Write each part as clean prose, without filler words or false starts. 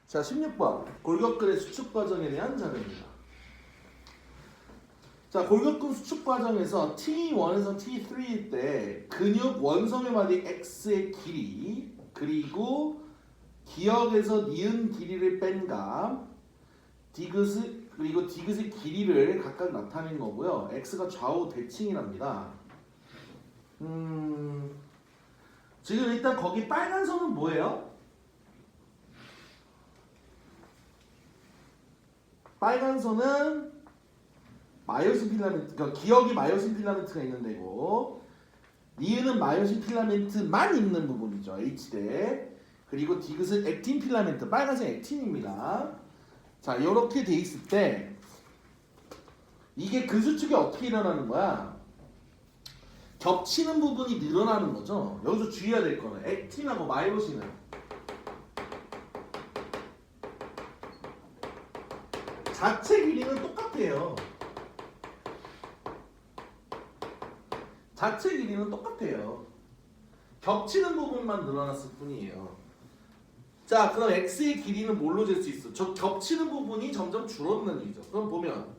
자, 16번 골격근의 수축 과정에 대한 자료입니다. 자, 골격근 수축 과정에서 T1에서 T3일 때 근육 원성의 마디 X의 길이 그리고 기역에서 니은 길이를 뺀 값 디귿 그리고 디귿의 길이를 각각 나타낸 거고요. X가 좌우 대칭이랍니다. 지금 일단 거기 빨간 선은 뭐예요? 빨간 선은 마이오신 필라멘트, 그러니까 기역이 마이오신 필라멘트가 있는 데고 니은은 마이오신 필라멘트만 있는 부분이죠. H대. 그리고 디귿은 액틴 필라멘트, 빨간색 액틴입니다. 자, 이렇게 돼 있을 때 이게 그 수축이 어떻게 일어나는 거야? 겹치는 부분이 늘어나는 거죠. 여기서 주의해야 될 거는 액틴하고 마이오신은 자체 길이는 똑같아요. 자체 길이는 똑같아요. 겹치는 부분만 늘어났을 뿐이에요. 자, 그럼 X의 길이는 뭘로 잴 수 있어? 저 겹치는 부분이 점점 줄어드는 얘기죠. 그럼 보면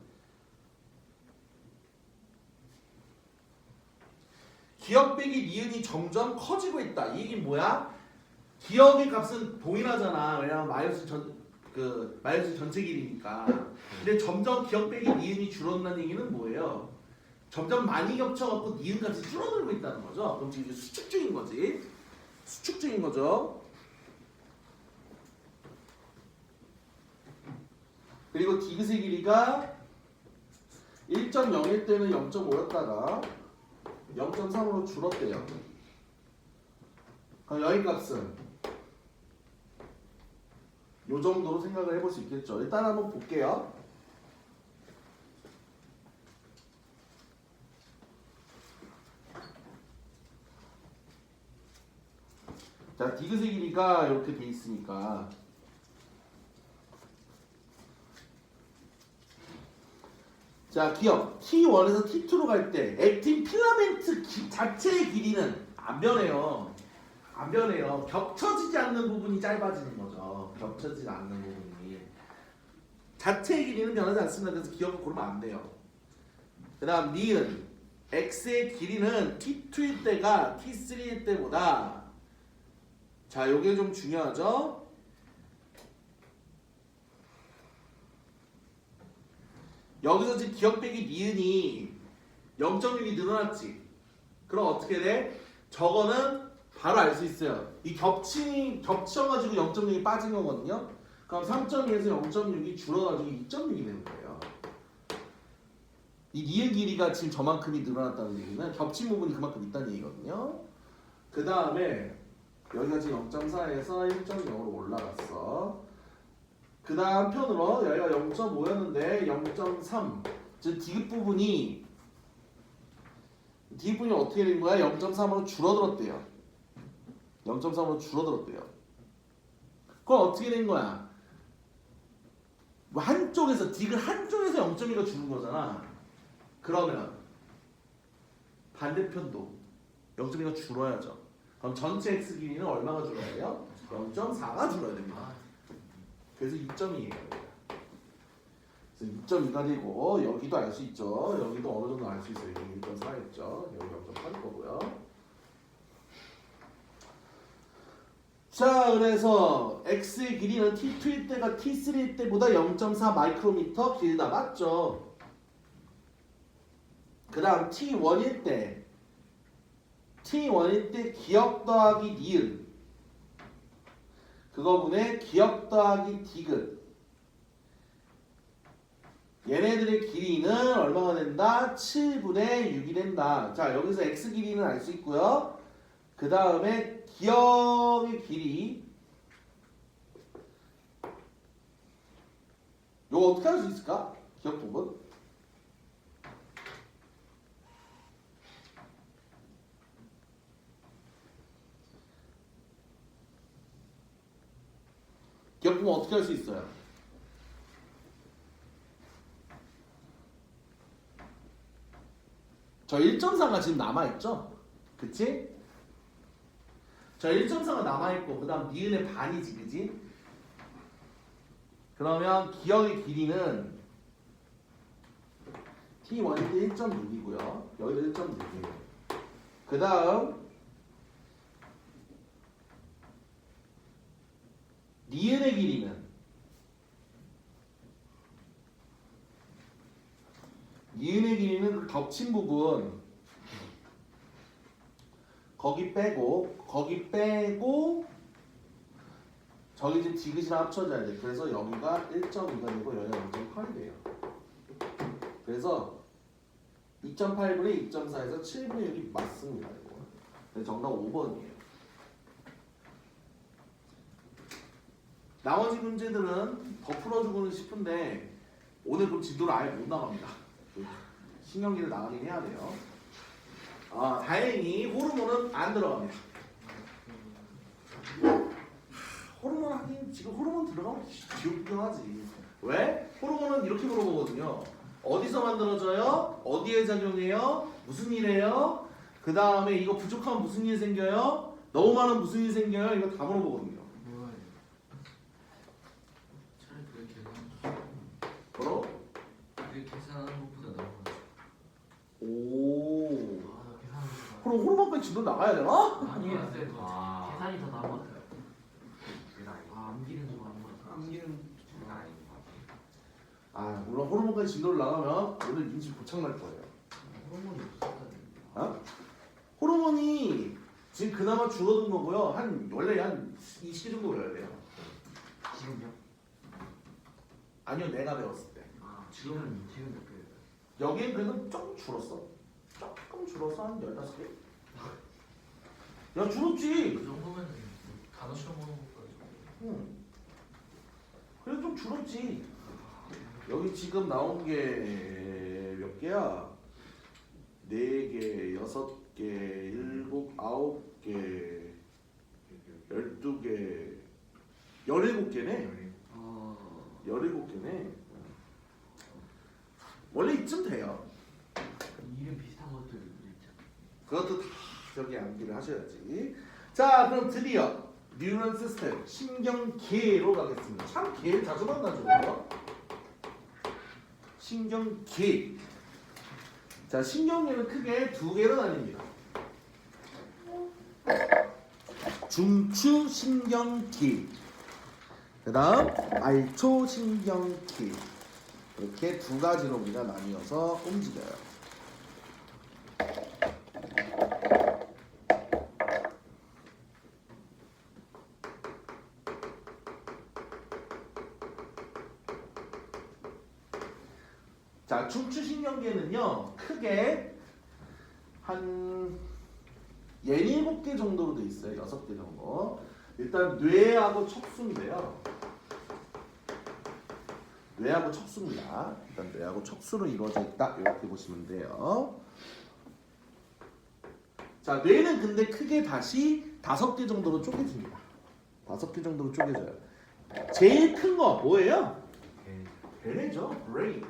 기역 빼기 니은이 점점 커지고 있다. 이 얘기는 뭐야? 기역의 값은 동일하잖아. 왜냐면 마이너스 전체 길이니까. 근데 점점 기역 빼기 니은이 줄어든다는 얘기는 뭐예요? 점점 많이 겹쳐갖고 니은 값이 줄어들고 있다는 거죠. 그럼 지금 수축 중인 거지. 수축 중인 거죠. 그리고 디귿의 길이가 1.01 때는 0.5였다가 0.3으로 줄었대요. 그럼 여기 값은 이 정도로 생각을 해볼 수 있겠죠. 일단 한번 볼게요. 자, 디귿의 길이가 이렇게 돼 있으니까 자, 기억 T1에서 T2로 갈 때 액틴 필라멘트 자체의 길이는 안 변해요. 안 변해요. 겹쳐지지 않는 부분이 짧아지는 거죠. 겹쳐지지 않는 부분이. 자체의 길이는 변하지 않습니다. 그래서 기억을 고르면 안 돼요. 그 다음 니은 X의 길이는 T2일 때가 T3일 때보다 자, 요게 좀 중요하죠. 여기서 지금 기역 빼기 니은이 0.6이 늘어났지. 그럼 어떻게 돼? 저거는 바로 알 수 있어요. 이 겹쳐가지고 0.6이 빠진 거거든요. 그럼 3.2에서 0.6이 줄어가지고 2.6이 되는 거예요. 이 니은 길이가 지금 저만큼이 늘어났다는 얘기는 겹친 부분이 그만큼 있다는 얘기거든요. 그 다음에 여기가 지금 0.4에서 1.0으로 올라갔어. 그 다음 편으로 여기가 0.5였는데 0.3 즉 디귿 부분이 어떻게 된 거야? 0.3으로 줄어들었대요. 0.3으로 줄어들었대요. 그럼 어떻게 된 거야? 한쪽에서 디귿 한쪽에서 0.2가 줄은 거잖아. 그러면 반대편도 0.2가 줄어야죠. 그럼 전체 x 길이는 얼마가 줄어야 돼요? 0.4가 줄어야 됩니다. 그래서 2.2예요. 그래서 2.2가 되고 여기도 알 수 있죠. 여기도 어느 정도 알 수 있어요. 여기 1.4였죠. 여기 0.8일 거고요. 자, 그래서 x의 길이는 t2일 때가 t3일 때보다 0.4 마이크로미터 길다. 맞죠? 그 다음 t1일 때 기역 더하기 니은 그거분의 기역 더하기 디귿 얘네들의 길이는 얼마가 된다? 7분의 6이 된다. 자, 여기서 x 길이는 알 수 있고요. 그 다음에 기역의 길이 이거 어떻게 할 수 있을까? 기역 부분 기억 보면 어떻게 할 수 있어요? 저 1.4가 지금 남아있죠? 그치? 저 1.4가 남아있고 그 다음 니은의 반이지, 그치? 그러면 기역의 길이는 T1일 때 1.6이고요. 여기도 1.6이에요. 그 다음 니은의 길이는 그 겹친 부분 거기 빼고 저기 지금 디귿이랑 합쳐져야 돼. 그래서 여기가 1.2가 되고 여기가 0.8이 돼요. 그래서 2.8분의 2.4에서 7분의 6이 맞습니다. 이거. 그래서 정답 5번이에요. 나머지 문제들은 더 풀어주고는 싶은데 오늘 그럼 진도를 아예 못 나갑니다. 신경기를 나가긴 해야 돼요. 다행히 호르몬은 안 들어갑니다. 호르몬 하긴 지금 호르몬 들어가면 지옥경하지. 왜? 호르몬은 이렇게 물어보거든요. 어디서 만들어져요? 어디에 작용해요? 무슨 일해요? 그 다음에 이거 부족하면 무슨 일 생겨요? 너무 많으면 무슨 일 생겨요? 이거 다 물어보거든요. 뭐로? 그게 계산하는 것보다 나은 거지. 오. 아, 그럼 호르몬까지 진도 나가야 되나? 아니에요. 계산이 계산이 더 나은 것 같아요. 암기는 좀 나은 것 같아요. 암기는 물론 호르몬까지 진도를 나가면 오늘 민지 고창날 거예요. 호르몬이 없었다는. 호르몬이 지금 그나마 줄어든 거고요. 원래 한 20개 정도 외워야 돼요. 지금요? 아니요, 내가 배웠을 때. 지금 몇 개예요? 여기엔 그래도 조금 줄었어. 조금 줄어서 한 15개? 야, 줄었지. 그 정도면 단어 시험 보는 것까지. 응. 그래도 좀 줄었지. 여기 지금 나온 게 몇 개야? 4개, 6개, 7, 9개, 12개, 17개네. 17개네. 원래 이쯤 돼요. 이름 비슷한 것들 있죠. 그것도 다 저기 암기를 하셔야지. 자, 그럼 드디어 뉴런 시스템 신경계로 가겠습니다. 참 계 자주 만나죠. 신경계. 자, 신경계는 크게 2개로 나뉩니다. 중추신경계, 그 다음 말초신경계. 이렇게 2가지로 우리가 나뉘어서 움직여요. 자, 중추신경계는요 크게 한 17개 정도로 돼 있어요. 6개 정도. 일단 뇌하고 척수인데요. 뇌하고 척수입니다. 일단 뇌하고 척수로 이루어져 있다. 이렇게 보시면 돼요. 자, 뇌는 근데 크게 다시 5개 정도로 쪼개집니다. 5개 정도로 쪼개져요. 제일 큰 거 뭐예요? 뇌죠. 브레인.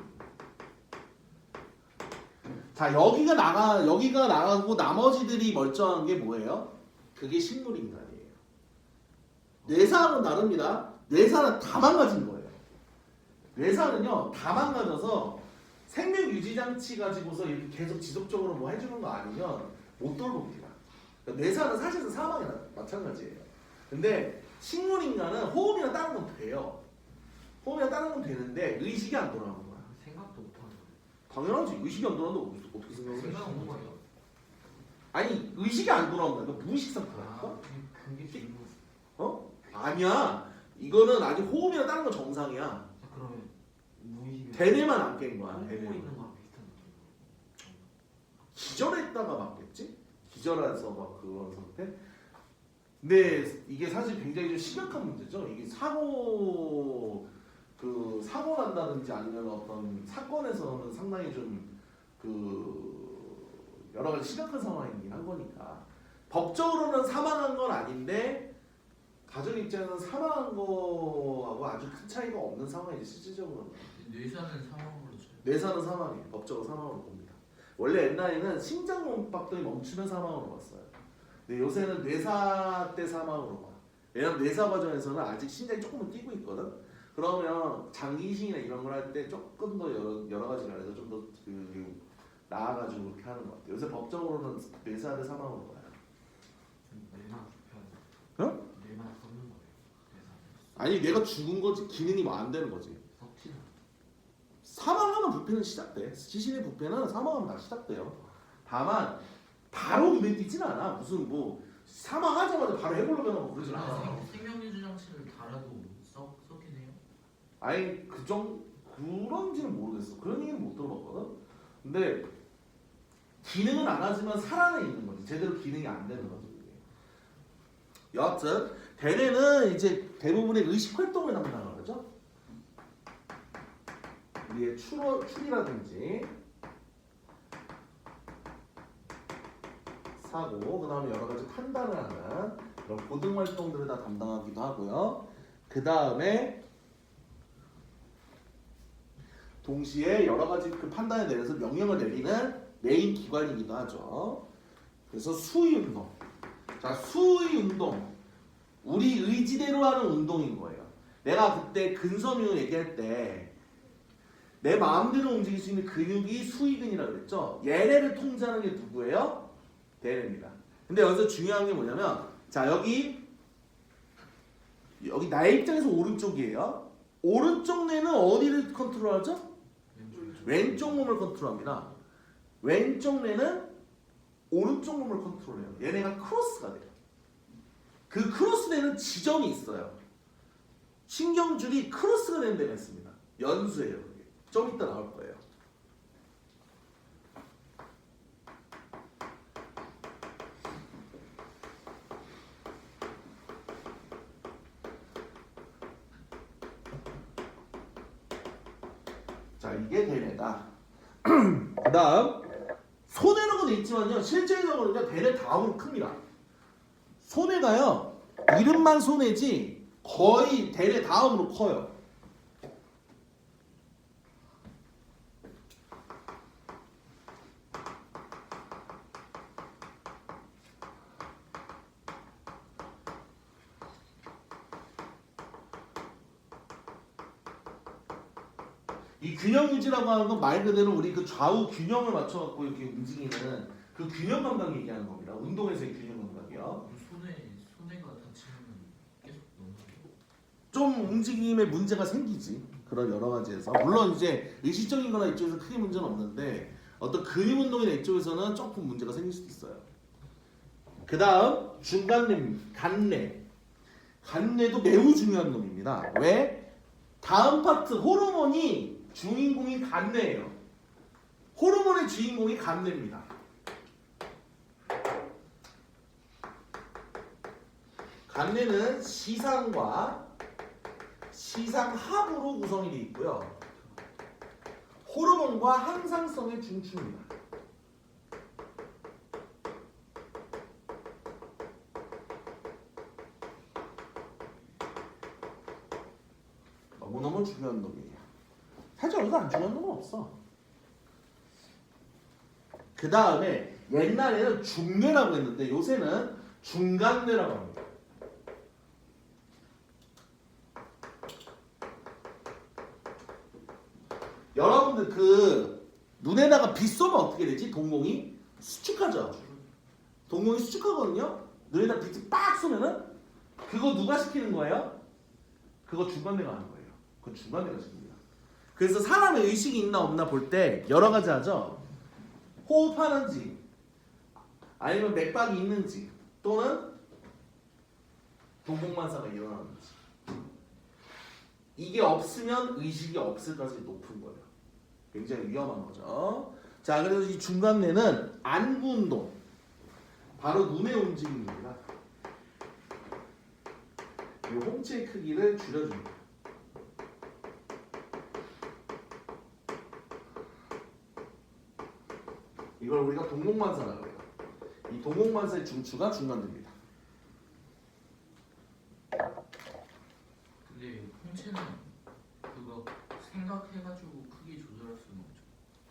자, 여기가 나가고 나머지들이 멀쩡한 게 뭐예요? 그게 식물인간이에요. 뇌사하고는 다릅니다. 뇌사는 다 망가진 거예요. 뇌사는요 다 망가져서 생명 유지 장치 가지고서 이렇게 계속 지속적으로 뭐 해주는 거 아니면 못 돌봅니다. 그러니까 뇌사는 사실은 사망이나 마찬가지예요. 근데 식물인간은 호흡이나 다른 건 돼요. 호흡이나 다른 건 되는데 의식이 안 돌아가는 거야. 생각도 못하는 거예요. 당연하지. 의식이 안 돌아가는데 어떻게 생각을 해? 생각 없는 거예요. 아니, 의식이 안 돌아온다니까. 무의식 상태라니까. 그게 질문. 아니야. 이거는 아직 호흡이나 다른 건 정상이야. 그러면 무의식이. 대뇌만 안 깬 거야. 꿈꾸고 대뇌만. 있는 거랑 비슷한 느낌. 기절했다가 맞겠지? 기절해서 막 그런 상태? 근데 이게 사실 굉장히 좀 심각한 문제죠. 이게 사고 난다든지 아니면 어떤 사건에서는 상당히 좀 여러 가지 심각한 상황이긴 한 거니까. 법적으로는 사망한 건 아닌데 가족 입장에서는 사망한 거하고 아주 큰 차이가 없는 상황이지 실질적으로는. 뇌사는 상황으로 쳐요. 뇌사는 사망이에요. 법적으로 사망으로 봅니다. 원래 옛날에는 심장박동이 멈추면 사망으로 봤어요. 근데 요새는 뇌사 때 사망으로 봐. 왜냐면 뇌사 과정에서는 아직 심장이 조금은 뛰고 있거든. 그럼 그러면 장기이식이나 이런 걸 할 때 조금 더 여러 가지를 해서 좀 더 나아가지고 그렇게 하는 것 같아요. 요새 법적으로는 뇌사대 사망으로 가요. 뇌나 죽혀야 응? 뇌나 썩는 거예요. 그래서 아니 뇌가 죽은 거지 기능이 뭐 안 되는 거지. 썩지는 사망하면 부패는 시작돼. 시신의 부패는 사망하면 다 시작돼요. 다만 바로 눈에 띄진 않아. 무슨 뭐 사망하자마자 바로 해보려고 하고 그러진 않아. 생명유지 장치를 달아도 썩긴 해요? 아니 그런지는 모르겠어. 그런 얘기는 못 들어봤거든. 근데 기능은 안 하지만 살아는 있는 거지. 제대로 기능이 안 되는 거지. 여하튼 대뇌는 이제 대부분의 의식 활동을 담당하는 거죠. 우리의 추리라든지 사고, 그 다음에 여러 가지 판단을 하는 그런 고등 활동들을 다 담당하기도 하고요. 그 다음에 동시에 여러 가지 그 판단에 대해서 명령을 내리는 메인 기관이기도 하죠. 그래서 수의 운동. 자, 수의 운동. 우리 의지대로 하는 운동인 거예요. 내가 그때 근섬유 얘기할 때 내 마음대로 움직일 수 있는 근육이 수의근이라고 그랬죠. 얘네를 통제하는 게 누구예요? 대뇌입니다. 근데 여기서 중요한 게 뭐냐면, 자 여기 나의 입장에서 오른쪽이에요. 오른쪽 뇌는 어디를 컨트롤하죠? 왼쪽 몸을 컨트롤합니다. 왼쪽 뇌는 오른쪽 몸을 컨트롤해요. 얘네가 크로스가 돼요. 그 크로스 되는 지점이 있어요. 신경줄이 크로스가 되는 데가 있습니다. 연수예요. 그게. 좀 이따 나올 거예요. 자, 이게 대뇌다. 그 다음 소뇌라고 돼 있지만요, 실제적으로는 대뇌 다음으로 큽니다. 소뇌가요, 이름만 소뇌지 거의 대뇌 다음으로 커요. 이 균형 유지라고 하는 건 말 그대로 우리 그 좌우 균형을 맞춰갖고 이렇게 움직이는 그 균형 감각 얘기하는 겁니다. 운동에서의 균형 감각이요. 손해가 다치면 계속 넘어가요. 좀 움직임에 문제가 생기지. 그런 여러 가지에서. 물론 이제 의식적인 거나 이쪽에서 크게 문제는 없는데 어떤 근육 운동이나 이쪽에서는 조금 문제가 생길 수도 있어요. 그 다음 중간뇌, 간뇌. 간뇌도 매우 중요한 놈입니다. 왜? 다음 파트 호르몬이 주인공이 간뇌예요. 호르몬의 주인공이 간뇌입니다. 간뇌는 시상과 시상합으로 구성이 되어 있고요. 호르몬과 항상성의 중추입니다. 너무너무 중요한 놈이에요. 사실 여기서 안 중요한 놈은 없어. 그 다음에 옛날에는 중뇌라고 했는데 요새는 중간뇌라고 합니다. 여러분들 그 눈에다가 빛 쏘면 어떻게 되지? 동공이 수축하죠. 동공이 수축하거든요. 눈에다 빛을 빡 쏘면은 그거 누가 시키는 거예요? 그거 중간뇌가 하는 거예요. 그건 중간뇌가 시킵니다. 그래서 사람의 의식이 있나 없나 볼 때 여러 가지 하죠. 호흡하는지 아니면 맥박이 있는지 또는 동공만사가 일어나는지 이게 없으면 의식이 없을 가능성이 높은 거예요. 굉장히 위험한 거죠. 자, 그래서 이 중간뇌는 안구 운동 바로 눈의 움직임입니다. 이 홍채의 크기를 줄여줍니다. 이걸 우리가 동공만사라고 해요. 이 동공만사의 중추가 중간뇌입니다. 근데 홍채는 그거 생각해가지고 크기 조절할 수는 없죠.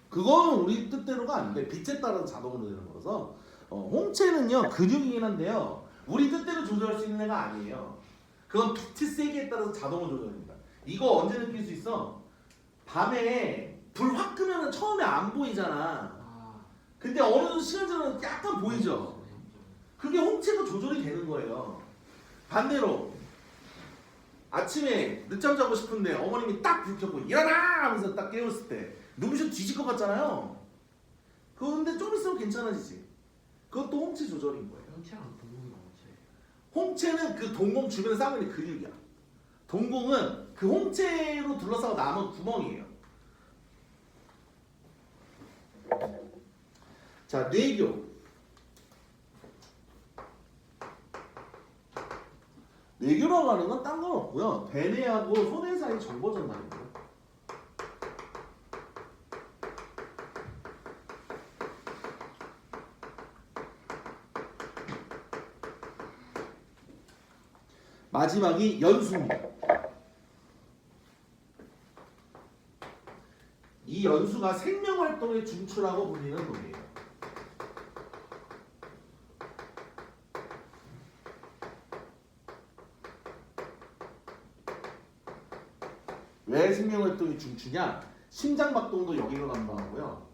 그건 우리 뜻대로가 안 돼. 빛에 따라서 자동으로 되는 거라서. 홍채는요 근육이긴 한데요 우리 뜻대로 조절할 수 있는 애가 아니에요. 그건 빛의 세기에 따라서 자동으로 조절됩니다. 이거 언제 느낄 수 있어? 밤에 불 확 끄면은 처음에 안 보이잖아. 아. 근데 어느 시간 지나면 약간 보이죠? 그게 홍채도 조절이 되는 거예요. 반대로 아침에 늦잠 자고 싶은데 어머님이 딱 불 켜고 일어나! 하면서 딱 깨웠을 때 눈부셔 뒤질 것 같잖아요. 그런데 좀 있으면 괜찮아지지. 그것도 홍채 조절인 거예요. 홍채랑 동공이 홍채. 홍채는 그 동공 주변에 쌓고 있는 근육이야. 동공은 그 홍채로 둘러싸고 남은 구멍이에요. 자, 뇌교. 뇌교라고 하는 건 딴 건 없고요. 대뇌하고 소뇌 사이 정보 전달입니다. 마지막이 연수입니다. 이 연수가 생명활동의 중추라고 불리는 놈이에요. 왜 생명활동이 중추냐? 심장박동도 여기로 감당하고요.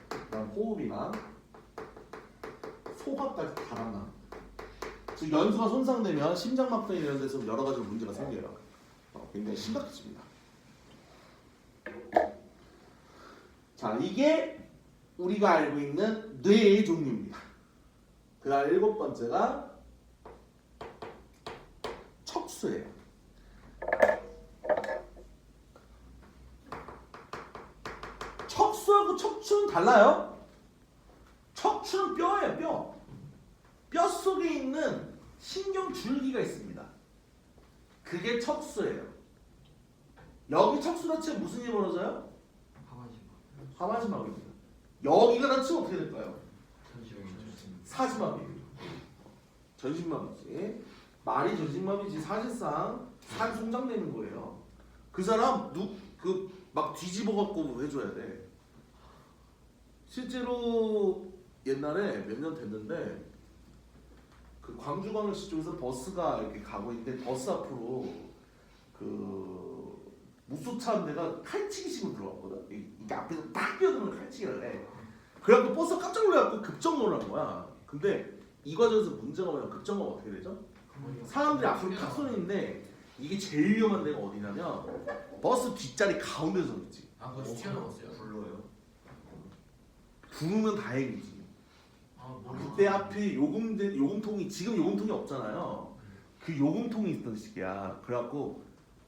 그다음 호흡이나 소화까지 다 감당합니다. 즉 연수가 손상되면 심장박동에 이런 데서 여러 가지 문제가 생겨요. 굉장히 심각해집니다. 자, 이게 우리가 알고 있는 뇌의 종류입니다. 그다음 7번째가 척수예요. 척수하고 척추는 달라요. 척추는 뼈예요, 뼈. 뼈 속에 있는 신경 줄기가 있습니다. 그게 척수예요. 여기 척수 다치면 무슨 일이 벌어져요? 하마지마. 하마지막입니다. 여기가 다치면 어떻게 될까요? 전시용. 사지마비입니다. 전신마비지. 말이 전신마비지. 사실상 살 송장되는 거예요. 그 사람 막 뒤집어 갖고 해줘야 돼. 실제로 옛날에 몇 년 됐는데 그 광주광역시 쪽에서 버스가 이렇게 가고 있는데 버스 앞으로 그 무소차 한 대가 칼치기식으로 들어왔거든. 이게 앞에서 딱 끼어드는 칼치기를 해. 그래갖고 버스가 깜짝 놀라갖고 급정거를 한 거야. 근데 이 과정에서 문제가 뭐냐면 급정거가 어떻게 되죠? 사람들이 앞으로 탁 쏘는데 이게 제일 위험한 데가 어디냐면 버스 뒷자리 가운데서 있지. 아, 그거 튀어나왔어요? 불러요. 부르면 다행이지. 아, 모르겠어. 그때 앞에 요금통이 지금 요금통이 없잖아요. 그 요금통이 있던 시기야. 그래갖고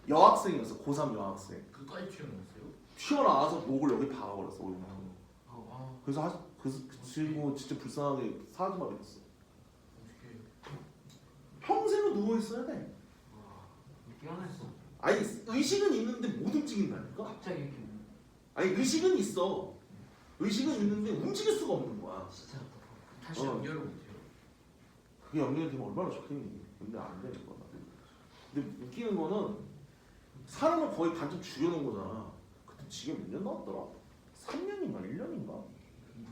여학생이었어. 고3 여학생. 그까지 튀어나왔어요? 튀어나와서 목을 여기 박아버렸어. 요금통. 아, 그래서 그 친구 진짜 불쌍하게 사지마비 됐어. 어떻게? 평생은 누워 있어야 돼. 와. 깨어났어. 아니 의식은 있는데 못 움직인다니까. 갑자기 이렇게 아니 의식은 있어. 의식은 있는데 움직일 수가 없는 거야. 진짜 답답하다. 다시 연결을 못해요. 그게 연결되면 얼마나 좋겠니? 근데 안 돼, 이거. 근데 웃기는 거는 사람을 거의 반쯤 죽여놓은 거잖아. 그때 지금 몇 년 나왔더라? 3년인가 1년인가?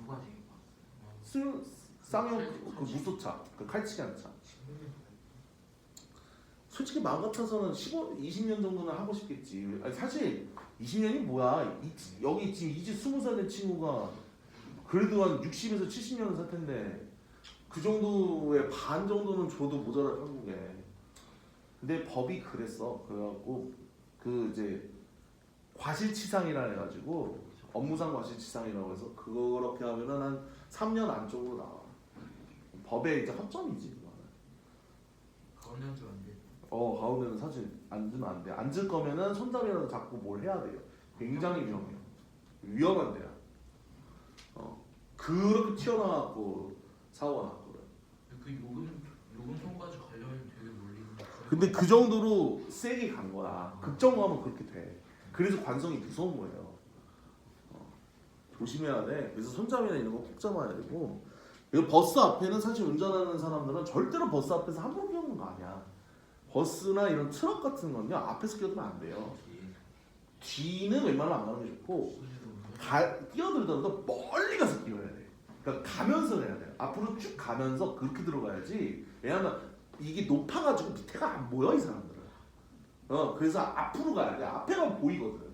누가 되게 봤어. 쌍용 그 무소차, 그 칼치기 하는 차. 솔직히 마음 같아서는 20년 정도는 하고 싶겠지. 아니, 사실 20년이 뭐야? 여기 지금 이제 20살 된 친구가 그래도 한 60에서 70년은 살 텐데 그 정도의 반 정도는 줘도 모자랄 한국에. 근데 법이 그랬어. 그래갖고 그 이제 과실치상이라 해가지고 업무상 과실치상이라고 해서 그렇게 하면은 한 3년 안쪽으로 나와. 법에 이제 허점이지. 가운데 줄 안 돼. 가운데는 사실 앉으면 안 돼. 앉을 거면은 손잡이라도 잡고 뭘 해야 돼요. 굉장히 위험해요. 위험한 데야. 그렇게 튀어나왔고 사고가 났거든. 그 요금통까지 가려면 되게 몰리는데. 근데 그 정도로 세게 간 거야. 급정거하면 그렇게 돼. 그래서 관성이 무서운 거예요. 조심해야 돼. 그래서 손잡이나 이런 거 꼭 잡아야 되고. 그리고 버스 앞에는 사실 운전하는 사람들은 절대로 버스 앞에서 함부로 끼어드는 거 아니야. 버스나 이런 트럭 같은 건요 앞에서 끼어들면 안 돼요. 뒤는 웬만하면 안 가는 게 좋고 끼어들더라도 멀리 가서 끼어야 돼. 그러니까 가면서 해야 돼. 앞으로 쭉 가면서 그렇게 들어가야지. 왜냐하면 이게 높아가지고 밑에가 안 보여 이 사람들은. 그래서 앞으로 가야 돼. 앞에가 보이거든.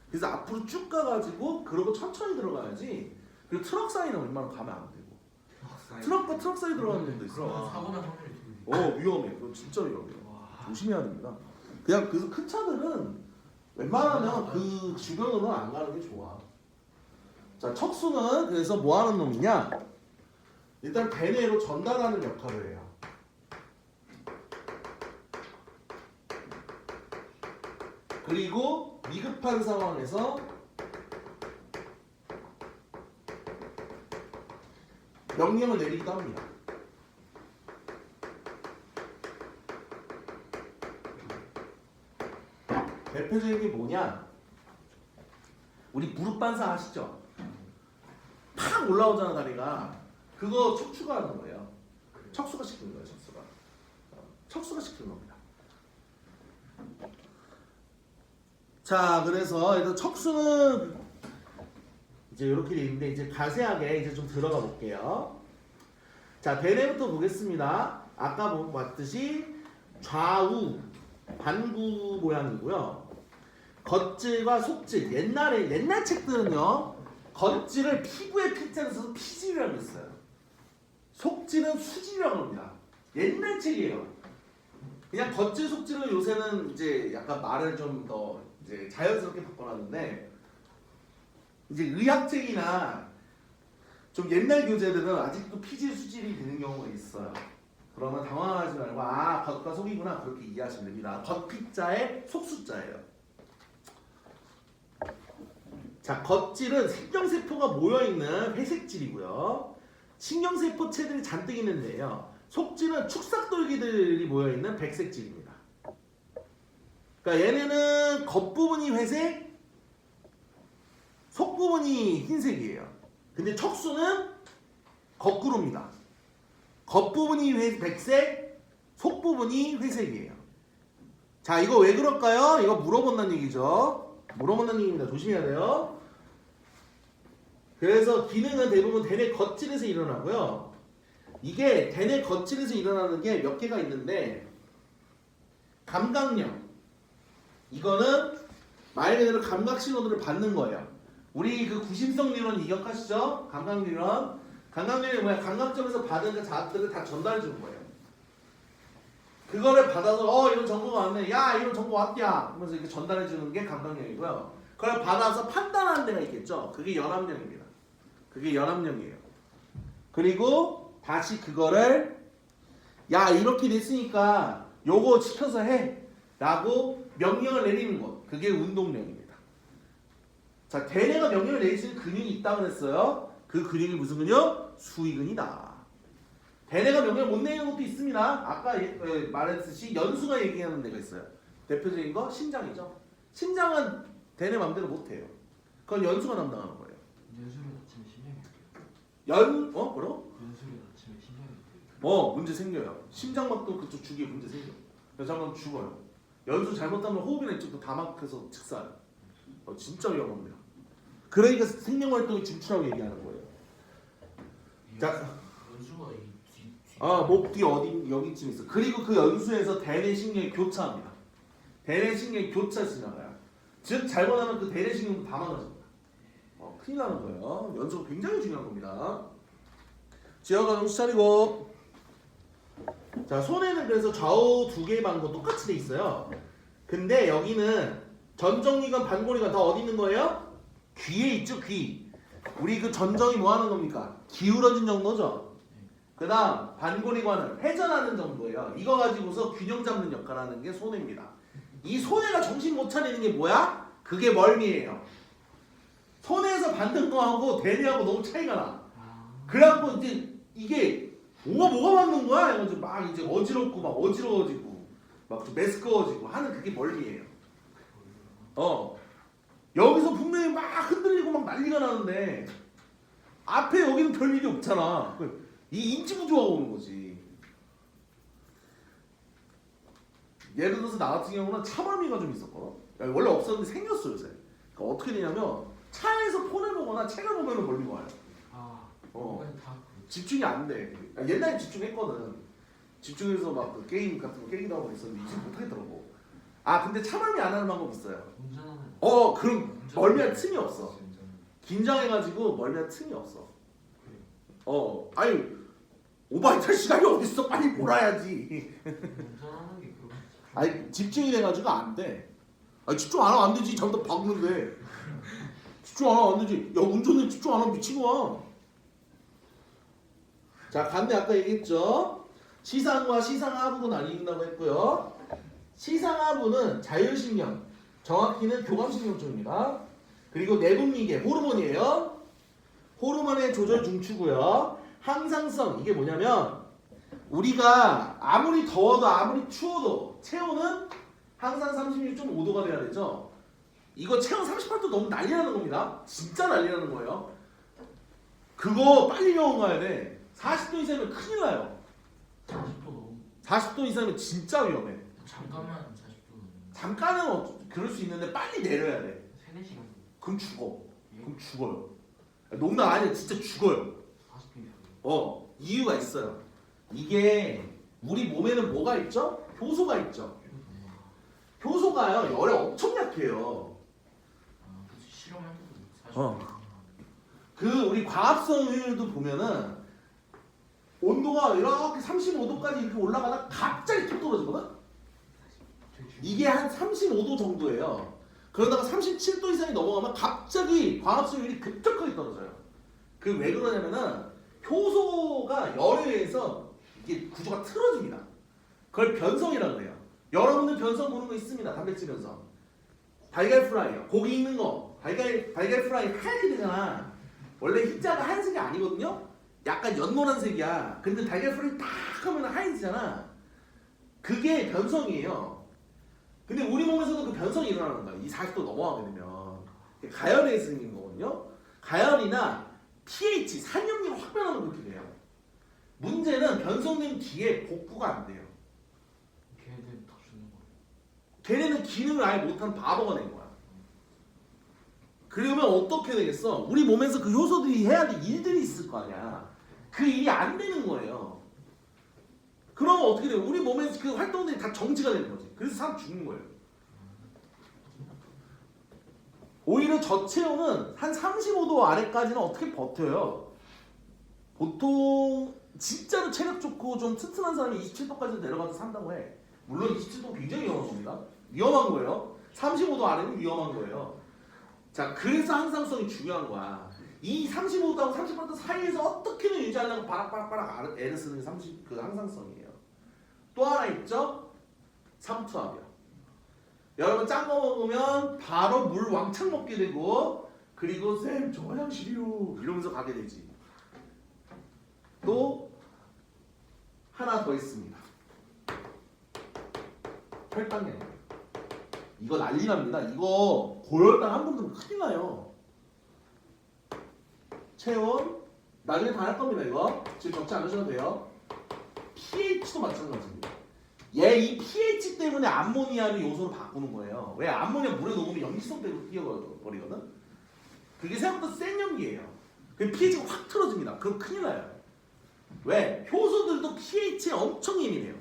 그래서 앞으로 쭉 가가지고 그러고 천천히 들어가야지. 그리고 트럭 사이는 웬만하면 가면 안 되고. 트럭과 트럭 사이 들어가는 데도 있어. 그러면 사고 날 확률이 되게 위험해. 그건 진짜 위험해. 와. 조심해야 됩니다. 그냥 그래서 큰 차들은 웬만하면 그 주변으로는 안 가는 게 좋아. 자, 척수는 그래서 뭐 하는 놈이냐? 일단 대뇌로 전달하는 역할을 해요. 그리고 위급한 상황에서 명령을 내리기도 합니다. 대표적인 게 뭐냐? 우리 무릎 반사 아시죠? 팍 올라오잖아 다리가. 그거 척추가 하는 거예요. 척수가 시키는 거예요. 척수가 시키는 겁니다. 자, 그래서 일단 척수는 이제 이렇게 돼 있는데 이제 자세하게 이제 좀 들어가 볼게요. 자, 대뇌부터 보겠습니다. 아까 봤듯이 좌우 반구 모양이고요. 겉질과 속질. 옛날 책들은요. 겉질을 피부에 피자를 써서 피질이라고 했어요. 속질은 수질이라고 합니다. 옛날 책이에요. 그냥 겉질 속질은 요새는 이제 약간 말을 좀 더 이제 자연스럽게 바꿔놨는데 이제 의학책이나 좀 옛날 교재들은 아직도 피질 수질이 되는 경우가 있어요. 그러면 당황하지 말고 겉과 속이구나 그렇게 이해하시면 됩니다. 겉피자에 속수자예요. 자, 겉질은 신경세포가 모여있는 회색질이고요. 신경세포체들이 잔뜩 있는데요. 속질은 축삭돌기들이 모여있는 백색질입니다. 그러니까 얘네는 겉부분이 회색, 속부분이 흰색이에요. 근데 척수는 거꾸로입니다. 겉부분이 백색, 속부분이 회색이에요. 자, 이거 왜 그럴까요? 이거 물어본다는 얘기죠. 물어본다는 얘기입니다. 조심해야 돼요. 그래서 기능은 대부분 대뇌 겉질에서 일어나고요. 이게 대뇌 겉질에서 일어나는 게 몇 개가 있는데 감각령. 이거는 말 그대로 감각 신호들을 받는 거예요. 우리 그 구심성理論 기억하시죠? 감각理論. 감각理論뭐야? 감각점에서 받은 그 자극들을 다 전달해 주는 거예요. 그거를 받아서 이런 정보가 왔네. 야, 이런 정보 왔냐? 하면서 이렇게 전달해 주는 게 감각령이고요. 그걸 받아서 판단하는 데가 있겠죠. 그게 연합령입니다. 그게 연합령이에요. 그리고 다시 그거를 야, 이렇게 됐으니까 요거 시켜서 해 라고 명령을 내리는 것. 그게 운동령입니다. 자, 대뇌가 명령을 내릴 수 있는 근육이 있다고 그랬어요. 그 근육이 무슨 근육? 수위근이다. 대뇌가 명령을 못 내리는 것도 있습니다. 아까 말했듯이 연수가 얘기하는 데가 있어요. 대표적인 거 심장이죠. 심장은 대뇌 맘대로 못해요. 그건 연수가 담당하는 거예요. 연수를 다치면 심장이 뭐라고? 연수를 다치면 심장이 문제 생겨요. 심장막도 그쪽 주기에 문제 생겨. 그래서 잠깐 죽어요. 연수 잘못하면 호흡이나 이쪽도 다 막혀서 즉사요. 진짜 위험합니다. 그러니까 생명활동이 진출하고 얘기하는 거예요. 자, 연수가 목 뒤 어디 여기쯤 있어. 그리고 그 연수에서 대뇌신경이 교차합니다. 대뇌신경이 교차해서 지나가요. 즉 잘못하면 그 대뇌신경도 다 망가집니다. 큰일 나는 거예요. 연수가 굉장히 중요한 겁니다. 지어가 정신 차리고. 자, 손에는 그래서 좌우 두 개의 방구 똑같이 돼 있어요. 근데 여기는 전정기관, 반골이관 다 어디 있는 거예요? 귀에 있죠, 귀. 우리 그 전정이 뭐 하는 겁니까? 기울어진 정도죠. 그 다음 반골이관은 회전하는 정도예요. 이거 가지고서 균형 잡는 역할을 하는 게 손해입니다. 이 손해가 정신 못 차리는 게 뭐야? 그게 멀미예요. 손해에서 받는 거하고 대뇌하고 너무 차이가 나. 그래갖고 이제 이게 뭐가 맞는 거야? 이러면서 막 이제 어지럽고 막 어지러워지고 막 좀 메스꺼워지고 하는 그게 멀미예요. 여기서 분명히 막 흔들리고 막 난리가 나는데 앞에 여기는 별 일이 없잖아. 이 인지구조가 오는 거지. 예를 들어서 나 같은 경우는 차멀미가 좀 있었거든. 원래 없었는데 생겼어 요새. 그러니까 어떻게 되냐면 차에서 폰을 보거나 책을 보면 멀미가 와요. 집중이 안 돼. 옛날에 집중했거든. 집중해서 막 그 게임 같은 거 깨기도 하고 있었는데 이제 못하겠더라고. 아 근데 차마미 안 하는 방법 있어요. 운전하는. 그럼 멀미할 틈이 없어. 긴장해가지고 멀미할 틈이 없어. 아니 오바이 탈 시간이 어딨어? 빨리 몰아야지. 운전하는 게 그거. 아니 집중이 돼가지고 안 돼. 아니 집중 안 하면 안 되지. 잘못 박는데. 집중 안 하면 안 되지. 야 운전에 집중 안 하면 미친 거야. 자 간대 아까 얘기했죠. 시상과 시상하부로 나뉜다고 했고요. 시상하부는 자율신경, 정확히는 교감신경 쪽입니다. 그리고 내분비계, 호르몬이에요. 호르몬의 조절 중추고요. 항상성, 이게 뭐냐면 우리가 아무리 더워도 아무리 추워도 체온은 항상 36.5도가 돼야 되죠. 이거 체온 38도 너무 난리 나는 겁니다. 진짜 난리 나는 거예요. 그거 빨리 병원 가야 돼. 40도 이상이면 큰일 나요. 40도 너무 40도 이상이면 진짜 위험해. 잠깐만 40도 잠깐은 그럴 수 있는데 빨리 내려야 돼. 3-4시간. 그럼 죽어. 그럼 죽어요. 농담 아니야. 진짜 죽어요. 40분. 이유가 있어요. 이게 우리 몸에는 뭐가 있죠? 효소가 있죠. 효소가요 열에 엄청 약해요. 그치 실험할 때도 40도 그 우리 과합성 효율도 보면은 온도가 이렇게 35도까지 이렇게 올라가다 갑자기 툭 떨어지거든? 이게 한 35도 정도예요. 그러다가 37도 이상이 넘어가면 갑자기 과합성 효율이 급격하게 떨어져요. 그 왜 그러냐면은 효소가 열에 의해서 이게 구조가 틀어집니다. 그걸 변성이라고 해요. 여러분들 변성 보는 거 있습니다. 단백질 변성. 달걀 프라이요. 고기 있는 거. 달걀 프라이 하얗게 되잖아. 원래 흰자가 하얀색이 아니거든요. 약간 연노란색이야. 근데 달걀 프라이 딱 하면 하얀색이잖아. 그게 변성이에요. 근데 우리 몸에서도 그 변성이 일어나는 거야. 이 40도 넘어가게 되면. 가열에 의해서 생기는 거거든요. 가열이나 pH, 산염리가 확 변하면 그렇게 돼요. 문제는 변성된 뒤에 복구가 안 돼요. 걔네들 더 주는 거. 걔네는 기능을 아예 못한 바보가 된 거야. 그러면 어떻게 되겠어? 우리 몸에서 그 효소들이 해야 될 일들이 있을 거 아니야. 그 일이 안 되는 거예요. 그러면 어떻게 돼요? 우리 몸에서 그 활동들이 다 정지가 되는 거지. 그래서 사람 죽는 거예요. 오히려 저체온은 한 35도 아래까지는 어떻게 버텨요? 보통 진짜로 체력 좋고 좀 튼튼한 사람이 27도까지 내려가서 산다고 해. 물론 27도 굉장히 위험한 겁니다. 위험한 거예요. 35도 아래는 위험한 거예요. 자, 그래서 항상성이 중요한 거야. 이 35도하고 38도 사이에서 어떻게든 유지하려고 바락바락 애를 쓰는 게 그 항상성이에요. 또 하나 있죠? 삼투압이요. 여러분 짠 거 먹으면 바로 물 왕창 먹게 되고 그리고 쌤 저 화장실이요 이러면서 가게 되지. 또 하나 더 있습니다. 혈당량. 이거 난리 납니다. 이거 고혈당 한 번 들면 큰일 나요. 체온 나중에 다 할 겁니다. 이거 지금 적지 않으셔도 돼요. pH도 마찬가지입니다. 얘 이 pH 때문에 암모니아를 요소로 바꾸는 거예요. 왜? 암모니아 물에 녹으면 염기성 때문에 뛰어버리거든. 그게 생각보다 센 염기예요. 그 pH가 확 틀어집니다. 그럼 큰일 나요. 왜? 효소들도 pH에 엄청 예민해요.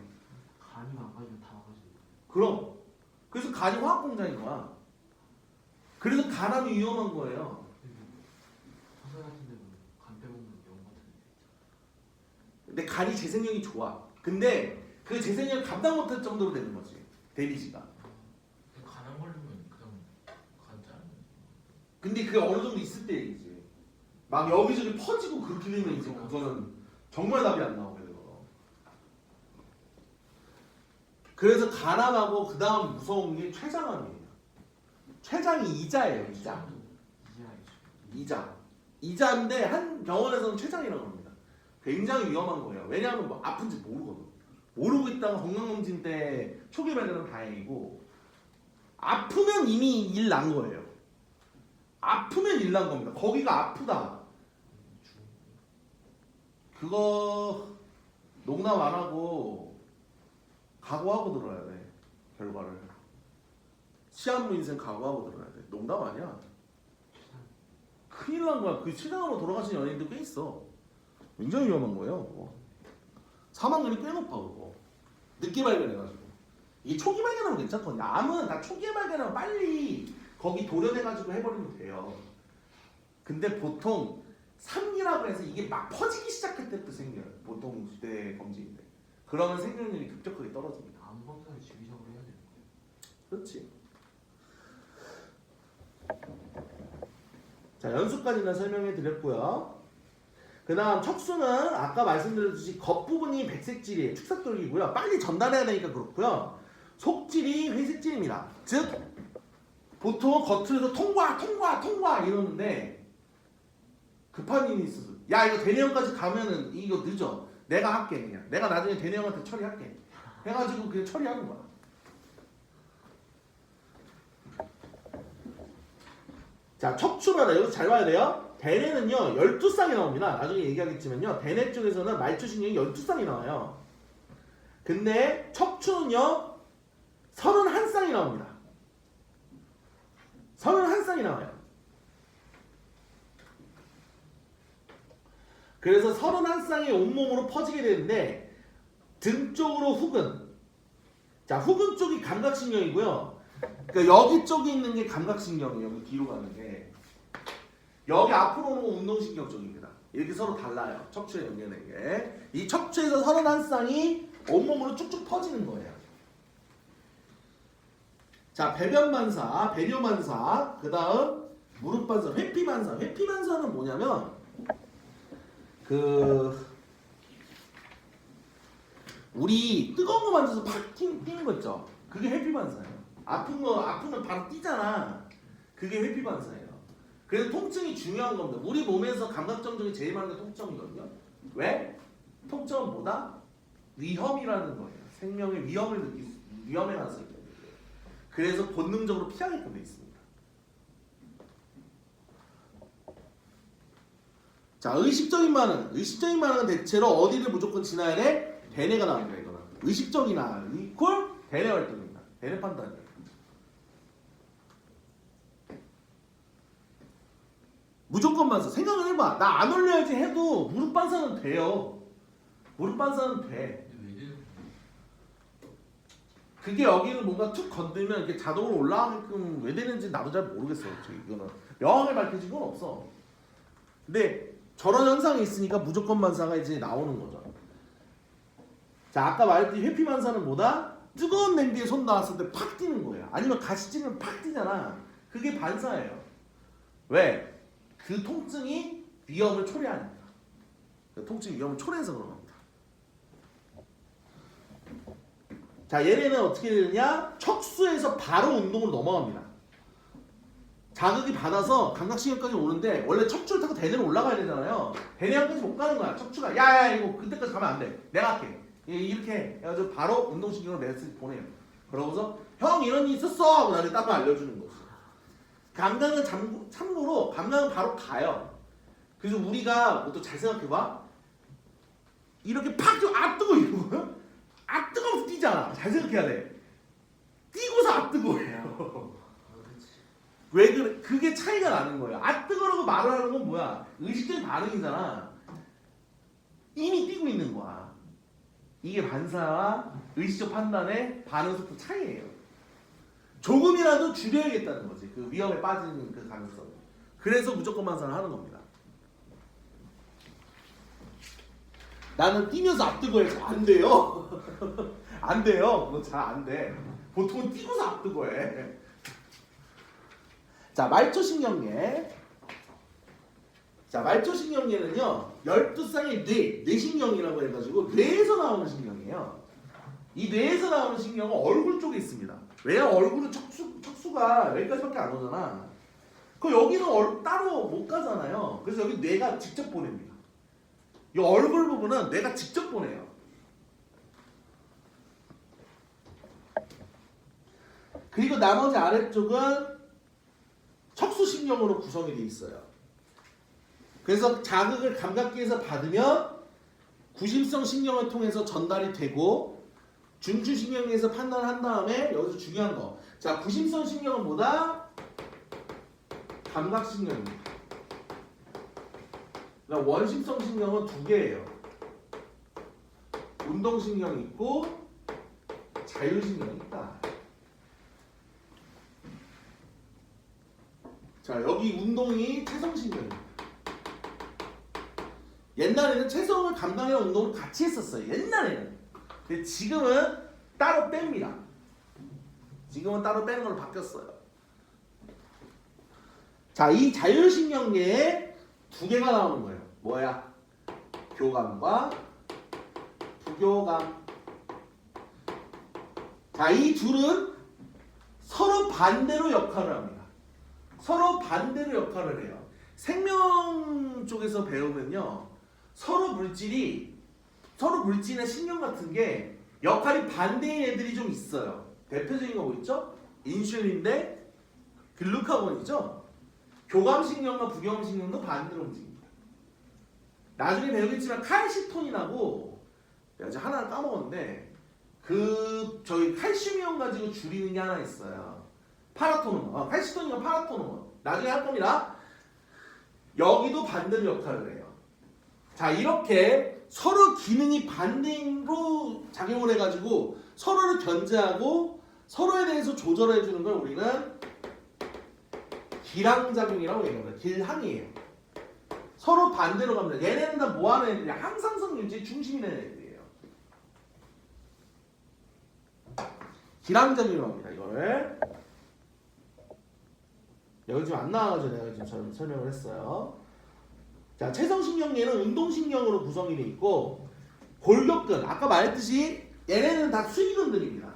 간이 망가지면 다 망가지는 그럼 그래서 간이 화학 공장인 거야. 그래서 간암이 위험한 거예요. 화살 같은 데는 간 빼먹는 영 같은 데. 근데 간이 재생력이 좋아. 근데 그 재생력을 감당 못할 정도로 되는 거지. 데미지가. 간암 걸리면 그냥 간 자르는 근데 그게 어느 정도 있을 때 얘기지. 막 여기저기 퍼지고 그렇게 되면 이제 그거는 정말 답이 안 나오게 되거든. 그래서 간암하고 그 다음 무서운 게 췌장암이에요. 췌장이 이자예요. 이자. 이자. 이자인데 한 병원에서는 췌장이라고 합니다. 굉장히 위험한 거예요. 왜냐하면 뭐 아픈지 모르거든. 모르고 있다가 건강검진 때 초기 발견은 다행이고 아프면 이미 일 난 거예요. 아프면 일 난 겁니다. 거기가 아프다. 그거 농담 안 하고 각오하고 들어야 돼. 결과를. 시한부 인생 각오하고 들어야 돼. 농담 아니야. 큰일 난 거야. 그 시장으로 돌아가신 연예인들 꽤 있어. 굉장히 위험한 거예요. 그거. 사망률이 꽤 높아 그거. 늦게 발견해가지고. 이게 초기 발견하면 괜찮거든요. 암은 다 초기에 발견하면 빨리 거기 도련해가지고 해버리면 돼요. 근데 보통 3기라고 해서 이게 막 퍼지기 시작할 때부터 생겨요. 보통 뇌 검진인데. 그러면 생존율이 급격하게 떨어집니다. 암 검사를 주기적으로 해야 되는 거예요. 그렇지. 자, 연수까지는 설명해 드렸고요. 그 다음 척수는 아까 말씀드렸듯이 겉부분이 백색질이에요. 축삭돌기고요. 빨리 전달해야 되니까 그렇고요. 속질이 회색질입니다. 즉 보통 겉으로서 통과 이러는데 급한 일이 있어서 야 이거 대내형까지 가면은 이거 늦어. 내가 할게 그냥. 내가 나중에 대내형한테 처리할게. 해가지고 그냥 처리하는 거야. 자, 척추는 여기서 잘 봐야 돼요. 대뇌는요 12쌍이 나옵니다. 나중에 얘기하겠지만요. 대뇌 쪽에서는 말초신경이 12쌍이 나와요. 근데 척추는요 31쌍이 나옵니다. 31쌍이 나와요. 그래서 31쌍이 온몸으로 퍼지게 되는데 등 쪽으로 후근. 자, 후근 쪽이 감각신경이고요. 그러니까 여기 쪽에 있는 게 감각신경이에요. 여기 뒤로 가는 게. 여기 앞으로 오는 건 운동신경 쪽입니다. 이렇게 서로 달라요. 척추에 연결된 게. 이 척추에서 31쌍이 온몸으로 쭉쭉 퍼지는 거예요. 자, 배변반사, 배뇨반사, 그 다음 무릎반사, 회피반사. 회피반사는 뭐냐면 우리 뜨거운 거 만져서 팍 뛰는 거 있죠? 그게 회피반사예요. 아프면 바로 뛰잖아. 그게 회피반사예요. 그래서 통증이 중요한 겁니다. 우리 몸에서 감각정 중에 제일 많은 게 통증이거든요. 왜? 통증은 뭐다? 위험이라는 거예요. 생명의 위험에 나서 있기 때문에. 그래서 본능적으로 피하게끔 돼 있습니다. 자, 의식적인 반응은 대체로 어디를 무조건 지나야 돼? 대뇌가 나옵니다. 이거는 의식적이나 이퀄 대뇌 활동입니다. 대뇌 판단이에요. 무조건 반사. 생각을 해봐. 나 안 올려야지 해도 무릎 반사는 돼요. 무릎 반사는 돼. 근데 왜 되는 그게 여기는 뭔가 툭 건들면 이렇게 자동으로 올라가게끔 왜 되는지 나도 잘 모르겠어요. 이거는 명확하게 밝혀진 건 없어. 근데 저런 현상이 있으니까 무조건 반사가 이제 나오는 거죠. 자, 아까 말했듯이 회피 반사는 뭐다? 뜨거운 냄비에 손 닿았을 때 팍 뛰는 거예요. 아니면 가시찌르면 팍 뛰잖아. 그게 반사예요. 왜? 그 통증이 위험을 초래하니까. 그 통증이 위험을 초래해서 그런 겁니다. 자, 얘네는 어떻게 되느냐? 척수에서 바로 운동으로 넘어갑니다. 자극이 받아서 감각신경까지 오는데 원래 척추를 타고 대뇌로 올라가야 되잖아요. 대뇌까지 못 가는 거야. 척추가 야야 이거 그때까지 가면 안 돼. 내가 할게. 이렇게 해가지고 바로 운동신경으로 메시지 보내요. 그러고서 형 이런 일 있었어 하고 나한테 딱 알려주는 거지. 감각은 참고로 감각은 바로 가요. 그래서 우리가 또 잘 생각해봐. 이렇게 팍 뜨거 이러고 뜨거워서 뛰잖아. 잘 생각해야 돼. 뛰고서 뜨거워요. 왜 그래? 그게 차이가 나는 거예요. 뜨거라고 말을 하는 건 뭐야? 의식적인 반응이잖아. 이미 뛰고 있는 거야. 이게 반사와 의식적 판단의 반응 속도 차이예요. 조금이라도 줄여야겠다는 거지. 그 위험에 빠지는 그 가능성. 그래서 무조건 반사를 하는 겁니다. 나는 뛰면서 뜨거워야지. 안 돼요. 안 돼요. 그거 잘 안 돼. 보통은 뛰고서 뜨거워해. 자, 말초신경계. 자, 말초신경계는요 12쌍의 뇌신경이라고 해가지고 뇌에서 나오는 신경이에요. 이 뇌에서 나오는 신경은 얼굴 쪽에 있습니다. 왜? 얼굴은 척수가 여기까지밖에 안 오잖아. 그 여기는 따로 못 가잖아요. 그래서 여기 뇌가 직접 보냅니다. 이 얼굴 부분은 뇌가 직접 보내요. 그리고 나머지 아래쪽은 척수신경으로 구성이 되어 있어요. 그래서 자극을 감각기에서 받으면 구심성 신경을 통해서 전달이 되고 중추신경에서 판단을 한 다음에 여기서 중요한 거. 자, 구심성 신경은 뭐다? 감각신경입니다. 그러니까 원심성 신경은 두 개예요. 운동신경이 있고 자율신경이 있다. 자, 여기 운동이 체성신경입니다. 옛날에는 체성을 감당하는 운동을 같이 했었어요. 옛날에는. 근데 지금은 따로 뺍니다. 지금은 따로 빼는 걸로 바뀌었어요. 자, 이 자율신경계에 두 개가 나오는 거예요. 뭐야? 교감과 부교감. 자, 이 둘은 서로 반대로 역할을 합니다. 서로 반대로 역할을 해요. 생명 쪽에서 배우면요, 서로 물질이나 신경 같은 게 역할이 반대인 애들이 좀 있어요. 대표적인 거 뭐 있죠? 인슐린 대 글루카곤이죠. 교감신경과 부교감신경도 반대로 움직입니다. 나중에 배우겠지만 칼시토닌하고 내가 이제 하나를 까먹었는데 저희 칼슘이온 가지고 줄이는 게 하나 있어요. 파라토논. 칼시토닌과 파라토논. 나중에 할 겁니다. 여기도 반대로 역할을 해요. 자, 이렇게 서로 기능이 반대로 작용을 해가지고 서로를 견제하고 서로에 대해서 조절해 주는 걸 우리는 기량작용이라고 얘기합니다. 길항이에요. 서로 반대로 갑니다. 얘네는 다 뭐하는 애들이야? 항상성 유지의 중심이 되는 애들이에요. 기량작용이라고 합니다. 이거를 여기 지금 안 나와가지고 내가 지금 설명을 했어요. 자, 체성신경계는 운동신경으로 구성이 되어 있고 골격근, 아까 말했듯이 얘네는 다 수익근들입니다.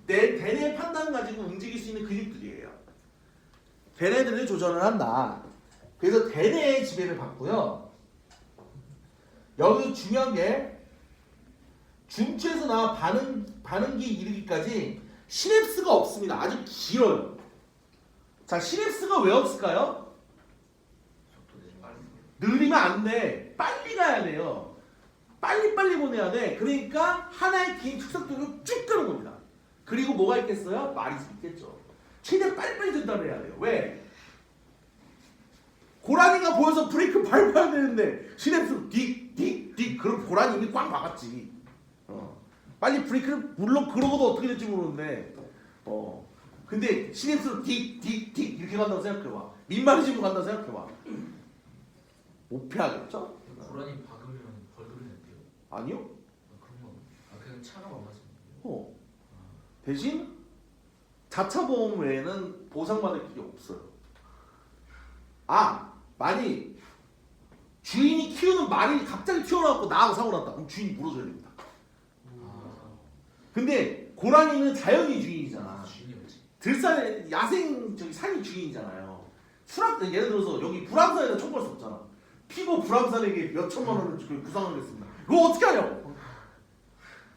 대뇌의 판단 가지고 움직일 수 있는 근육들이에요. 대뇌들을 조절을 한다. 그래서 대뇌의 지배를 받고요. 여기 중요한 게 중추에서 나와 반응기 이르기까지 시냅스가 없습니다. 아주 길어요. 자, 시냅스가 왜 없을까요? 느리면 안 돼. 빨리 가야 돼요. 빨리 보내야 돼. 그러니까 하나의 긴 축삭도로 쭉 가는 겁니다. 그리고 뭐가 있겠어요? 말이 있겠죠. 최대한 빨리빨리 전달해야 돼요. 왜? 고라니가 보여서 브레이크 밟아야 되는데 시냅스로 딕 그럼 고라니 이미 꽉 막았지. 빨리 브레이크를 물론 그러고도 어떻게 될지 모르는데 근데 시냅스로 딕 이렇게 간다고 생각해봐. 민망해지고 간다고 생각해봐. 못 피하겠죠? 고라니 박으면 벌금이 냈대요. 아니요. 그런 건 그냥 차가 안 맞습니다. 대신 자차 보험 외에는 보상받을 길이 없어요. 만약 주인이 키우는 말이 갑자기 튀어나왔고 나하고 사고 났다. 그럼 주인이 물어줘야 됩니다. 근데 고라니는 자연이 주인이잖아. 주인이었지. 들산 야생 산이 주인이잖아요. 예를 들어서 여기 불암산에다 총 걸 수 없잖아. 피고 불암산에게 몇 천만 원을 구상을 했습니다. 이거 어떻게 하냐고.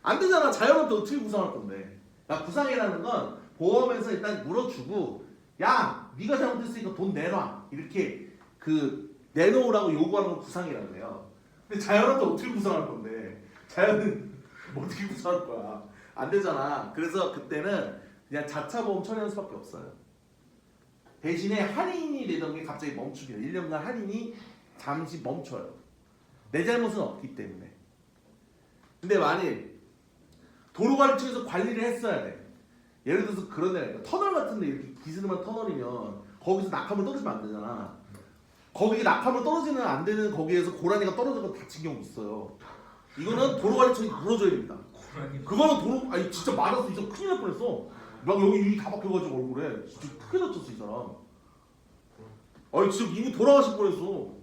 안 되잖아. 자연한테 어떻게 구상할 건데. 구상이라는 건 보험에서 일단 물어주고, 야, 네가 잘못했으니까 돈 내놔. 이렇게 내놓으라고 요구하는 걸 구상이라고 해요. 근데 자연한테 어떻게 구상할 건데? 자연은 어떻게 구상할 거야? 안 되잖아. 그래서 그때는 그냥 자차 보험 처리하는 수밖에 없어요. 대신에 할인이 되던 게 갑자기 멈춥니다. 1년간 할인이 잠시 멈춰요. 내 잘못은 없기 때문에. 근데 만일 도로관리청에서 관리를 했어야 돼. 예를 들어서 그런 데가 있다. 터널 같은 데 이렇게 기스름한 터널이면 거기서 낙하물 떨어지면 안 되잖아. 거기 낙하물 떨어지는 안 되는 거기에서 고라니가 떨어져서 다친 경우 있어요. 이거는 도로관리청이 물어줘야 됩니다. 그거는 진짜 맞았어. 이 사람 큰일 날 뻔했어. 막 여기 입이 다 박혀가지고 얼굴에 진짜 크게 다쳤어 이 사람. 진짜 이미 돌아가실 뻔했어.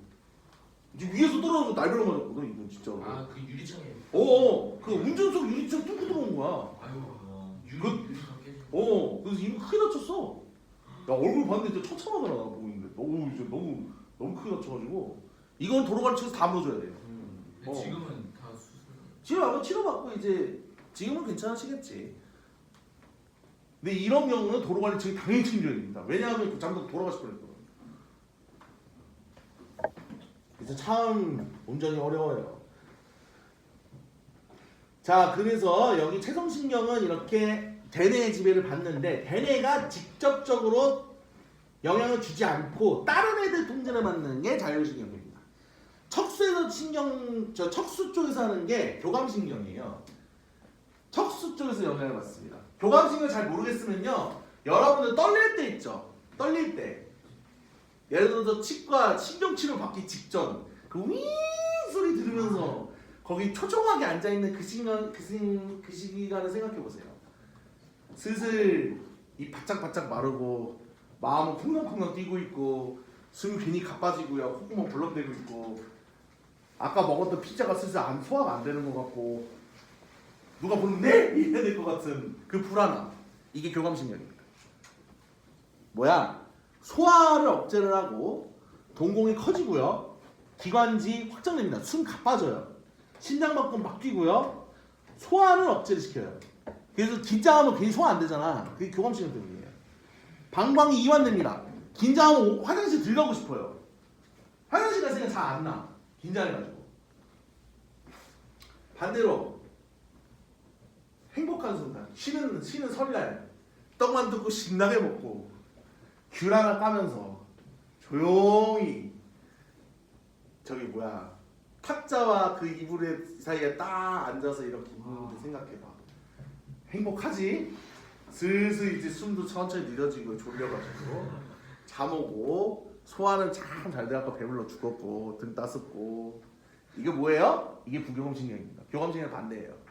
이제 위에서 떨어져서 날벼락 맞았거든 이건 진짜로. 그 유리창에. 그 운전석 유리창 뚫고 들어온 거야. 유리창 깨지고. 그래서 이미 크게 다쳤어. 야, 얼굴 봤는데 진짜 처참하더라 나 보고 있는데 너무 크게 다쳐가지고 이건 도로관리청에서 다 물어줘야 돼요. 지금은 다 수술. 지금 아마 치료받고 이제 지금은 괜찮으시겠지. 근데 이런 경우는 도로관리청이 당연히 책임져야 됩니다. 왜냐하면 그 잠깐 돌아가실 뻔했거든. 그래서 참 운전이 어려워요. 자, 그래서 여기 체성신경은 이렇게 대뇌의 지배를 받는데 대뇌가 직접적으로 영향을 주지 않고 다른 애들 통제를 받는 게 자율신경입니다. 척수 척수에서 척수 쪽에서 하는 게 교감신경이에요. 척수 쪽에서 영향을 받습니다. 교감신경 잘 모르겠으면요, 여러분들 떨릴 때 있죠. 떨릴 때 예를 들어서 치과 신경치료 받기 직전 그 윙 소리 들으면서 거기 초종하게 앉아 있는 그 시간을 생각해 보세요. 슬슬 이 바짝바짝 마르고 마음은 쿵쾅쿵쾅 뛰고 있고 숨이 괜히 가빠지고요. 콧구멍 벌렁대고 있고 아까 먹었던 피자가 슬슬 소화가 안 되는 것 같고 누가 보면 네! 이래야 될 것 같은 그 불안함. 이게 교감신경입니다. 뭐야? 소화를 억제를 하고 동공이 커지고요. 기관지 확장됩니다. 숨 가빠져요. 심장박동 막 뛰고요. 소화는 억제를 시켜요. 그래서 긴장하면 괜히 소화 안 되잖아. 그게 교감신경 때문이에요. 방광이 이완됩니다. 긴장하면 화장실 들어가고 싶어요. 화장실 갔으니까 잘 안 나. 긴장해가지고. 반대로 행복한 순간, 쉬는 설날 떡만 듣고 신나게 먹고 귤 하나 까면서 조용히 탁자와 그 이불의 사이에 딱 앉아서 이렇게 있는데 생각해봐. 행복하지? 슬슬 이제 숨도 천천히 느려지고 졸려가지고 잠 오고 소화는 참 잘 돼갖고 배불러 죽었고 등 따숩고 이게 뭐예요? 이게 부교감신경입니다. 교감신경 반대예요.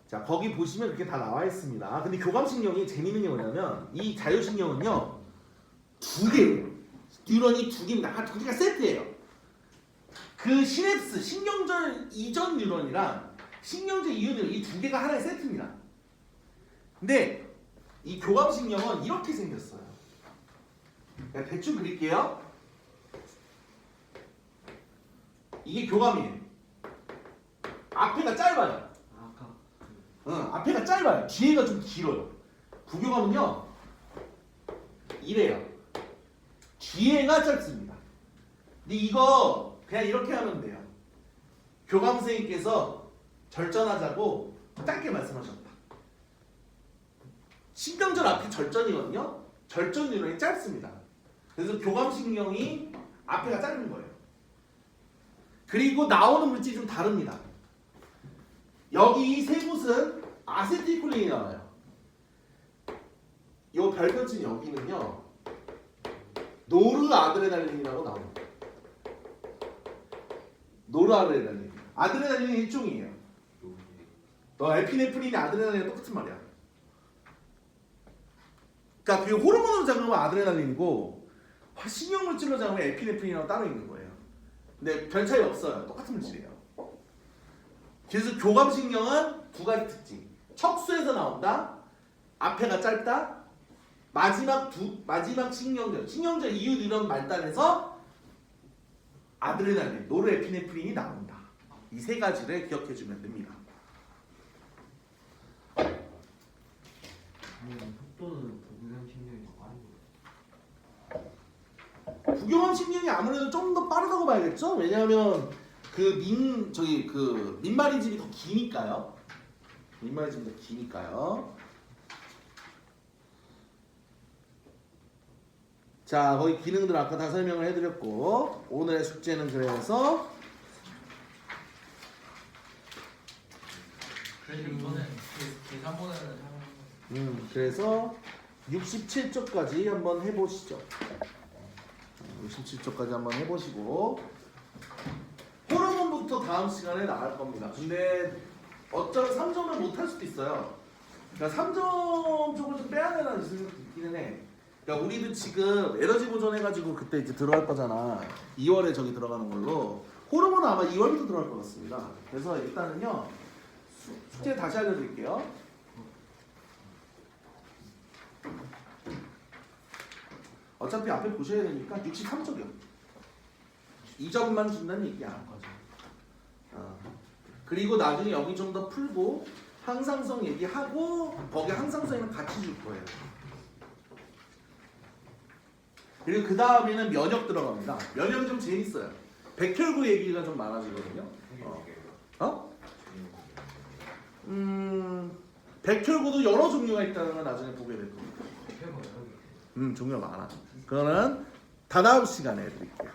자, 거기 보시면 이렇게 다 나와 있습니다. 근데 교감신경이 재밌는 게 뭐냐면 이 자율신경은요 두 개예요. 뉴런이 두 개입니다. 두 개가 세트예요. 그 시냅스 신경절 이전 뉴런이랑 신경절 이후 뉴런 이 두 개가 하나의 세트입니다. 근데 이 교감신경은 이렇게 생겼어요. 그냥 대충 그릴게요. 이게 교감이에요. 앞에가 짧아요. 앞에가 짧아요. 뒤에가 좀 길어요. 부교감은요 이래요. 뒤에가 짧습니다. 근데 이거 그냥 이렇게 하면 돼요. 교감 선생님께서 절전하자고 짧게 말씀하셨다. 신경절 앞이 절전이거든요. 절전 뉴런이 짧습니다. 그래서 교감신경이 앞에가 짧은 거예요. 그리고 나오는 물질이 좀 다릅니다. 여기 세 곳은 아세틸콜린이 나와요. 요 별표친 여기는요 노르아드레날린이라고 나옵니다. 노르아드레날린. 아드레날린이 일종이에요. 에피네프린이 아드레날린이랑 똑같은 말이야. 그러니까 그 호르몬으로 잡으면 아드레날린이고 신경물질로 잡으면 에피네프린이라고 따로 있는 거예요. 근데 별 차이 없어요. 똑같은 물질이에요. 그래서 교감신경은 두 가지 특징. 척수에서 나온다. 앞에가 짧다. 마지막 신경절 이후 뉴런 말단에서 아드레날린, 노르에피네프린이 나온다. 이 세 가지를 기억해 주면 됩니다. 속도는 부교감신경이 더 빠른 거예요. 부교감신경이 아무래도 좀 더 빠르다고 봐야겠죠? 왜냐하면 민마리즘이 더 기니까요. 민마리즘이 더 기니까요. 자, 거기 기능들 아까 다 설명을 해드렸고 오늘의 숙제는 그래서 그래서 이거는 계산본을 그래서 67쪽까지 한번 해보시죠. 67쪽까지 한번 해보시고 호르몬부터 다음 시간에 나갈 겁니다. 근데 어쩌면 3점을 못 할 수도 있어요. 그러니까 3점 쪽을 좀 빼야 되나 생각이 있기는 해. 그러니까 우리도 지금 에너지 보존해가지고 그때 이제 들어갈 거잖아. 2월에 저기 들어가는 걸로. 호르몬은 아마 2월부터 들어갈 것 같습니다. 그래서 일단은요 숙제 다시 알려드릴게요. 어차피 앞에 보셔야 되니까 63쪽이요. 2점만 준다는 얘기야. 그리고 나중에 여기 좀 더 풀고 항상성 얘기하고 거기 항상성이랑 같이 줄 거예요. 그리고 그 다음에는 면역 들어갑니다. 면역이 좀 재밌어요. 백혈구 얘기가 좀 많아지거든요. 백혈구도 여러 종류가 있다는 걸 나중에 보게 될 겁니다. 종류가 많아. 그거는 다다음 시간에 해드릴게요.